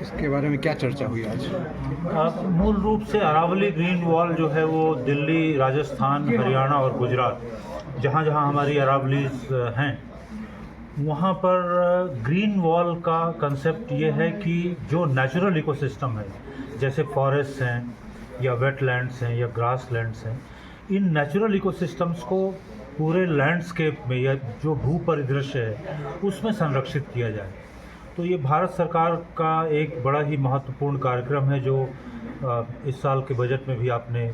इसके बारे में क्या चर्चा हुई आज? मूल रूप से अरावली ग्रीन वॉल जो है वो दिल्ली, राजस्थान, हरियाणा और गुजरात, जहाँ जहाँ हमारी अरावलीज हैं, वहाँ पर ग्रीन वॉल का कंसेप्ट ये है कि जो नेचुरल इकोसिस्टम है, जैसे फॉरेस्ट हैं या वेटलैंड्स हैं या ग्रासलैंड्स हैं, इन नेचुरल इकोसिस्टम्स को पूरे लैंडस्केप में या जो भू परिदृश्य है उसमें संरक्षित किया जाए। तो ये भारत सरकार का एक बड़ा ही महत्वपूर्ण कार्यक्रम है, जो इस साल के बजट में भी आपने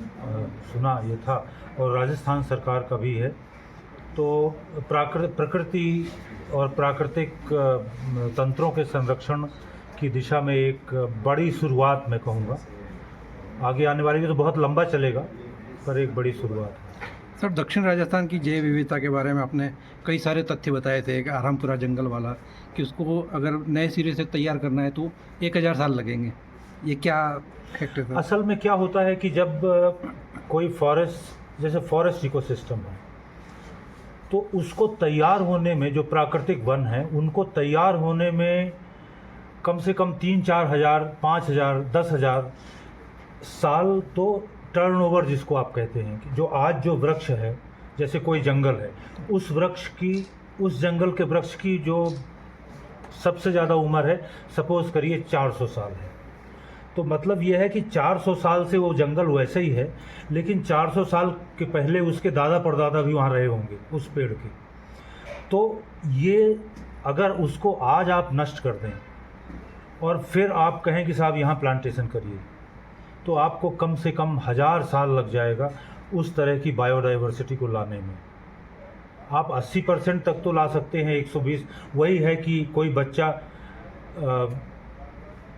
सुना ये था, और राजस्थान सरकार का भी है। तो प्रकृति और प्राकृतिक तंत्रों के संरक्षण की दिशा में एक बड़ी शुरुआत मैं कहूँगा। आगे आने वाली तो बहुत लंबा चलेगा, पर एक बड़ी शुरुआत है। सर, दक्षिण राजस्थान की जैव विविधता के बारे में आपने कई सारे तथ्य बताए थे, एक आरामपुरा जंगल वाला, कि उसको अगर नए सिरे से तैयार करना है तो 1000 साल लगेंगे। ये क्या फैक्ट है? असल में क्या होता है कि जब कोई फॉरेस्ट, जैसे फॉरेस्ट इकोसिस्टम है, तो उसको तैयार होने में, जो प्राकृतिक वन है उनको तैयार होने में कम से कम 3-4 हज़ार, 5 हज़ार, 10 हज़ार साल तो टर्नओवर जिसको आप कहते हैं, कि जो आज जो वृक्ष है, जैसे कोई जंगल है, उस जंगल के वृक्ष की जो सबसे ज़्यादा उम्र है, सपोज करिए 400 साल है, तो मतलब यह है कि 400 साल से वो जंगल वैसे ही है, लेकिन 400 साल के पहले उसके दादा परदादा भी वहाँ रहे होंगे उस पेड़ के। तो ये अगर उसको आज आप नष्ट कर दें और फिर आप कहें कि साहब यहाँ प्लांटेशन करिए, तो आपको कम से कम 1000 साल लग जाएगा उस तरह की बायोडाइवर्सिटी को लाने में। आप 80% तक तो ला सकते हैं, 120। वही है कि कोई बच्चा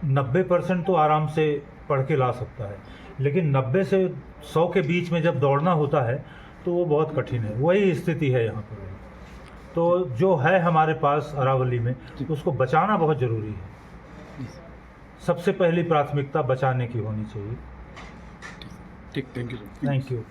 90% तो आराम से पढ़ के ला सकता है, लेकिन 90 से 100 के बीच में जब दौड़ना होता है तो वो बहुत कठिन है। वही स्थिति है यहाँ पर। तो जो है हमारे पास अरावली में, उसको बचाना बहुत ज़रूरी है। सबसे पहली प्राथमिकता बचाने की होनी चाहिए। ठीक, थैंक यू। Thank you.